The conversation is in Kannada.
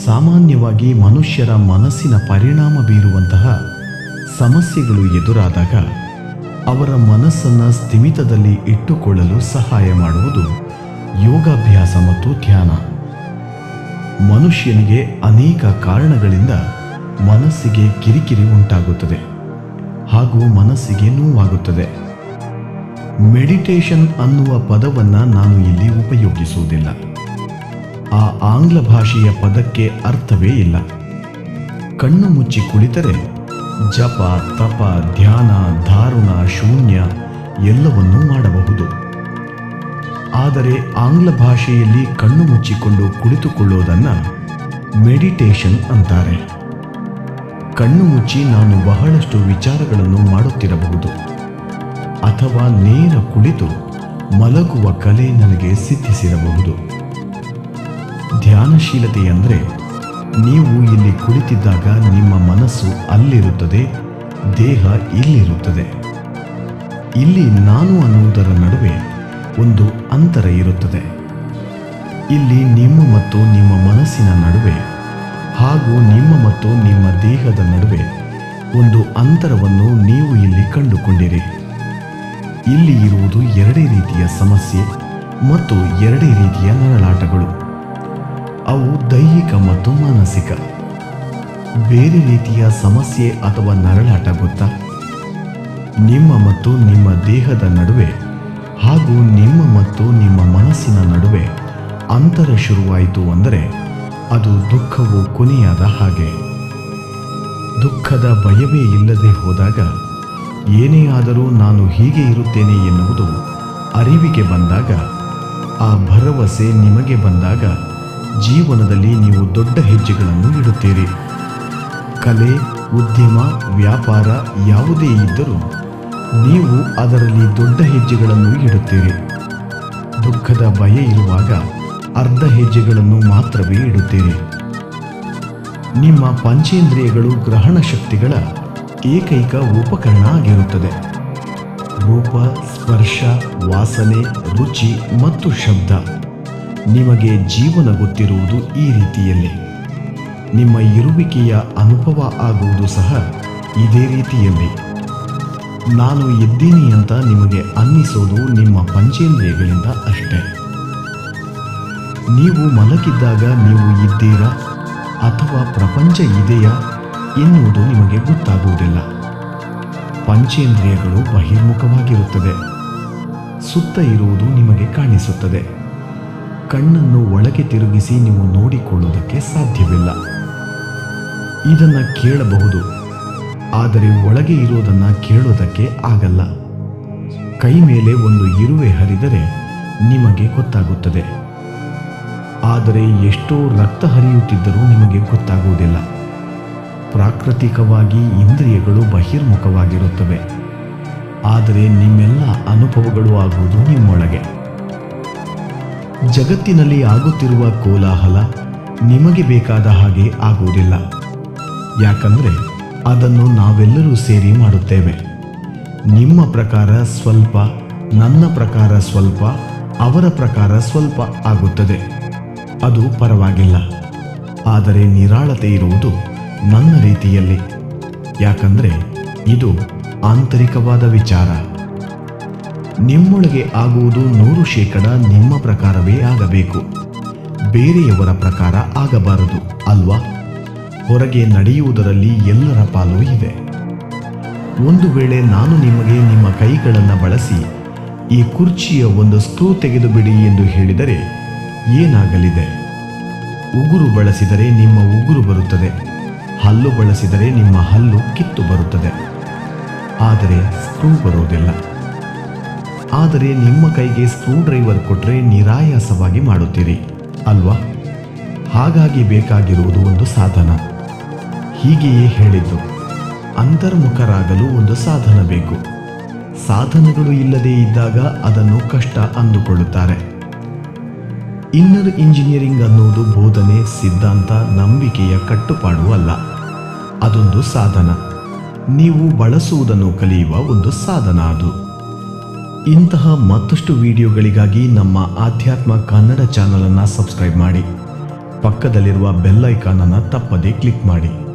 ಸಾಮಾನ್ಯವಾಗಿ ಮನುಷ್ಯರ ಮನಸ್ಸಿನ ಪರಿಣಾಮ ಬೀರುವಂತಹ ಸಮಸ್ಯೆಗಳು ಎದುರಾದಾಗ ಅವರ ಮನಸ್ಸನ್ನು ಸ್ಥಿಮಿತದಲ್ಲಿ ಇಟ್ಟುಕೊಳ್ಳಲು ಸಹಾಯ ಮಾಡುವುದು ಯೋಗಾಭ್ಯಾಸ ಮತ್ತು ಧ್ಯಾನ. ಮನುಷ್ಯನಿಗೆ ಅನೇಕ ಕಾರಣಗಳಿಂದ ಮನಸ್ಸಿಗೆ ಕಿರಿಕಿರಿ ಉಂಟಾಗುತ್ತದೆ ಹಾಗೂ ಮನಸ್ಸಿಗೆ ನೋವಾಗುತ್ತದೆ. ಮೆಡಿಟೇಷನ್ ಅನ್ನುವ ಪದವನ್ನು ನಾನು ಇಲ್ಲಿ ಉಪಯೋಗಿಸುವುದಿಲ್ಲ. ಆ ಆಂಗ್ಲ ಭಾಷೆಯ ಪದಕ್ಕೆ ಅರ್ಥವೇ ಇಲ್ಲ. ಕಣ್ಣು ಮುಚ್ಚಿ ಕುಳಿತರೆ ಜಪ, ತಪ, ಧ್ಯಾನ, ಧಾರುಣ, ಶೂನ್ಯ ಎಲ್ಲವನ್ನೂ ಮಾಡಬಹುದು. ಆದರೆ ಆಂಗ್ಲ ಭಾಷೆಯಲ್ಲಿ ಕಣ್ಣು ಮುಚ್ಚಿಕೊಂಡು ಕುಳಿತುಕೊಳ್ಳೋದನ್ನು ಮೆಡಿಟೇಷನ್ ಅಂತಾರೆ. ಕಣ್ಣು ಮುಚ್ಚಿ ನಾನು ಬಹಳಷ್ಟು ವಿಚಾರಗಳನ್ನು ಮಾಡುತ್ತಿರಬಹುದು, ಅಥವಾ ನೇರ ಕುಳಿತು ಮಲಗುವ ಕಲೆ ನನಗೆ ಸಿದ್ಧಿಸಿರಬಹುದು. ಧ್ಯಾನಶೀಲತೆ ಅಂದರೆ ನೀವು ಇಲ್ಲಿ ಕುಳಿತಿದ್ದಾಗ ನಿಮ್ಮ ಮನಸ್ಸು ಅಲ್ಲಿರುತ್ತದೆ, ದೇಹ ಇಲ್ಲಿರುತ್ತದೆ. ಇಲ್ಲಿ ನಾನು ಅನ್ನುವುದರ ನಡುವೆ ಒಂದು ಅಂತರ ಇರುತ್ತದೆ. ಇಲ್ಲಿ ನಿಮ್ಮ ಮತ್ತು ನಿಮ್ಮ ಮನಸ್ಸಿನ ನಡುವೆ ಹಾಗೂ ನಿಮ್ಮ ಮತ್ತು ನಿಮ್ಮ ದೇಹದ ನಡುವೆ ಒಂದು ಅಂತರವನ್ನು ನೀವು ಇಲ್ಲಿ ಕಂಡುಕೊಂಡಿರಿ. ಇಲ್ಲಿ ಇರುವುದು ಎರಡೇ ರೀತಿಯ ಸಮಸ್ಯೆ ಮತ್ತು ಎರಡೇ ರೀತಿಯ ನರಳಾಟಗಳು. ಅವು ದೈಹಿಕ ಮತ್ತು ಮಾನಸಿಕ. ಬೇರೆ ರೀತಿಯ ಸಮಸ್ಯೆ ಅಥವಾ ನರಳಾಟ ಗೊತ್ತಾ? ನಿಮ್ಮ ಮತ್ತು ನಿಮ್ಮ ದೇಹದ ನಡುವೆ ಹಾಗೂ ನಿಮ್ಮ ಮತ್ತು ನಿಮ್ಮ ಮನಸ್ಸಿನ ನಡುವೆ ಅಂತರ ಶುರುವಾಯಿತು ಅಂದರೆ ಅದು ದುಃಖವು ಕೊನೆಯಾದ ಹಾಗೆ. ದುಃಖದ ಭಯವೇ ಇಲ್ಲದೆ ಹೋದಾಗ, ಏನೇ ಆದರೂ ನಾನು ಹೀಗೆ ಇರುತ್ತೇನೆ ಎನ್ನುವುದು ಅರಿವಿಗೆ ಬಂದಾಗ, ಆ ಭರವಸೆ ನಿಮಗೆ ಬಂದಾಗ ಜೀವನದಲ್ಲಿ ನೀವು ದೊಡ್ಡ ಹೆಜ್ಜೆಗಳನ್ನು ಇಡುತ್ತೀರಿ. ಕಲೆ, ಉದ್ಯಮ, ವ್ಯಾಪಾರ ಯಾವುದೇ ಇದ್ದರೂ ನೀವು ಅದರಲ್ಲಿ ದೊಡ್ಡ ಹೆಜ್ಜೆಗಳನ್ನು ಇಡುತ್ತೀರಿ. ದುಃಖದ ಭಯ ಇರುವಾಗ ಅರ್ಧ ಹೆಜ್ಜೆಗಳನ್ನು ಮಾತ್ರವೇ ಇಡುತ್ತೀರಿ. ನಿಮ್ಮ ಪಂಚೇಂದ್ರಿಯಗಳು ಗ್ರಹಣ ಶಕ್ತಿಗಳ ಏಕೈಕ ಉಪಕರಣ ಆಗಿರುತ್ತದೆ. ರೂಪ, ಸ್ಪರ್ಶ, ವಾಸನೆ, ರುಚಿ ಮತ್ತು ಶಬ್ದ. ನಿಮಗೆ ಜೀವನ ಗೊತ್ತಿರುವುದು ಈ ರೀತಿಯಲ್ಲಿ. ನಿಮ್ಮ ಇರುವಿಕೆಯ ಅನುಭವ ಆಗುವುದು ಸಹ ಇದೇ ರೀತಿಯಲ್ಲಿ. ನಾನು ಇದ್ದೀನಿ ಅಂತ ನಿಮಗೆ ಅನ್ನಿಸೋದು ನಿಮ್ಮ ಪಂಚೇಂದ್ರಿಯಗಳಿಂದ ಅಷ್ಟೇ. ನೀವು ಮಲಗಿದ್ದಾಗ ನೀವು ಇದ್ದೀರಾ ಅಥವಾ ಪ್ರಪಂಚ ಇದೆಯಾ ಎನ್ನುವುದು ನಿಮಗೆ ಗೊತ್ತಾಗುವುದಿಲ್ಲ. ಪಂಚೇಂದ್ರಿಯಗಳು ಬಹಿರ್ಮುಖವಾಗಿರುತ್ತದೆ. ಸುತ್ತ ಇರುವುದು ನಿಮಗೆ ಕಾಣಿಸುತ್ತದೆ. ಕಣ್ಣನ್ನು ಒಳಗೆ ತಿರುಗಿಸಿ ನೀವು ನೋಡಿಕೊಳ್ಳುವುದಕ್ಕೆ ಸಾಧ್ಯವಿಲ್ಲ. ಇದನ್ನು ಕೇಳಬಹುದು, ಆದರೆ ಒಳಗೆ ಇರೋದನ್ನು ಕೇಳೋದಕ್ಕೆ ಆಗಲ್ಲ. ಕೈ ಮೇಲೆ ಒಂದು ಇರುವೆ ಹರಿದರೆ ನಿಮಗೆ ಗೊತ್ತಾಗುತ್ತದೆ, ಆದರೆ ಎಷ್ಟೋ ರಕ್ತ ಹರಿಯುತ್ತಿದ್ದರೂ ನಿಮಗೆ ಗೊತ್ತಾಗುವುದಿಲ್ಲ. ಪ್ರಾಕೃತಿಕವಾಗಿ ಇಂದ್ರಿಯಗಳು ಬಹಿರ್ಮುಖವಾಗಿರುತ್ತವೆ, ಆದರೆ ನಿಮ್ಮೆಲ್ಲ ಅನುಭವಗಳು ಆಗುವುದು ನಿಮ್ಮೊಳಗೆ. ಜಗತ್ತಿನಲ್ಲಿ ಆಗುತ್ತಿರುವ ಕೋಲಾಹಲ ನಿಮಗೆ ಬೇಕಾದ ಹಾಗೆ ಆಗುವುದಿಲ್ಲ. ಯಾಕಂದರೆ ಅದನ್ನು ನಾವೆಲ್ಲರೂ ಸೇರಿ ಮಾಡುತ್ತೇವೆ. ನಿಮ್ಮ ಪ್ರಕಾರ ಸ್ವಲ್ಪ, ನನ್ನ ಪ್ರಕಾರ ಸ್ವಲ್ಪ, ಅವರ ಪ್ರಕಾರ ಸ್ವಲ್ಪ ಆಗುತ್ತದೆ. ಅದು ಪರವಾಗಿಲ್ಲ. ಆದರೆ ನಿರಾಳತೆ ಇರುವುದು ನನ್ನ ರೀತಿಯಲ್ಲಿ. ಯಾಕಂದರೆ ಇದು ಆಂತರಿಕವಾದ ವಿಚಾರ. ನಿಮ್ಮೊಳಗೆ ಆಗುವುದು 100% ನಿಮ್ಮ ಪ್ರಕಾರವೇ ಆಗಬೇಕು, ಬೇರೆಯವರ ಪ್ರಕಾರ ಆಗಬಾರದು ಅಲ್ವಾ? ಹೊರಗೆ ನಡೆಯುವುದರಲ್ಲಿ ಎಲ್ಲರ ಪಾಲು ಇದೆ. ಒಂದು ವೇಳೆ ನಾನು ನಿಮಗೆ ನಿಮ್ಮ ಕೈಗಳನ್ನು ಬಳಸಿ ಈ ಕುರ್ಚಿಯ ಒಂದು ಸ್ಕ್ರೂ ತೆಗೆದು ಬಿಡಿ ಎಂದು ಹೇಳಿದರೆ ಏನಾಗಲಿದೆ? ಉಗುರು ಬಳಸಿದರೆ ನಿಮ್ಮ ಉಗುರು ಬರುತ್ತದೆ, ಹಲ್ಲು ಬಳಸಿದರೆ ನಿಮ್ಮ ಹಲ್ಲು ಕಿತ್ತು ಬರುತ್ತದೆ, ಆದರೆ ಸ್ಕ್ರೂ ಬರುವುದಿಲ್ಲ. ಆದರೆ ನಿಮ್ಮ ಕೈಗೆ ಸ್ಕ್ರೂ ಡ್ರೈವರ್ ಕೊಟ್ಟರೆ ನಿರಾಯಾಸವಾಗಿ ಮಾಡುತ್ತೀರಿ ಅಲ್ವಾ? ಹಾಗಾಗಿ ಬೇಕಾಗಿರುವುದು ಒಂದು ಸಾಧನ. ಹೀಗೆಯೇ ಹೇಳಿದ್ದು, ಅಂತರ್ಮುಖರಾಗಲು ಒಂದು ಸಾಧನ ಬೇಕು. ಸಾಧನಗಳು ಇಲ್ಲದೇ ಇದ್ದಾಗ ಅದನ್ನು ಕಷ್ಟ ಅಂದುಕೊಳ್ಳುತ್ತಾರೆ. ಇನ್ನರ್ ಇಂಜಿನಿಯರಿಂಗ್ ಅನ್ನುವುದು ಬೋಧನೆ, ಸಿದ್ಧಾಂತ, ನಂಬಿಕೆಯ ಕಟ್ಟುಪಾಡು ಅಲ್ಲ. ಅದೊಂದು ಸಾಧನ. ನೀವು ಬಳಸುವುದನ್ನು ಕಲಿಯುವ ಒಂದು ಸಾಧನ ಅದು. ಇಂತಹ ಮತ್ತಷ್ಟು ವಿಡಿಯೋಗಳಿಗಾಗಿ ನಮ್ಮ ಆಧ್ಯಾತ್ಮ ಕನ್ನಡ ಚಾನಲನ್ನು ಸಬ್ಸ್ಕ್ರೈಬ್ ಮಾಡಿ. ಪಕ್ಕದಲ್ಲಿರುವ ಬೆಲ್ ಐಕಾನ್ ಅನ್ನು ತಪ್ಪದೇ ಕ್ಲಿಕ್ ಮಾಡಿ.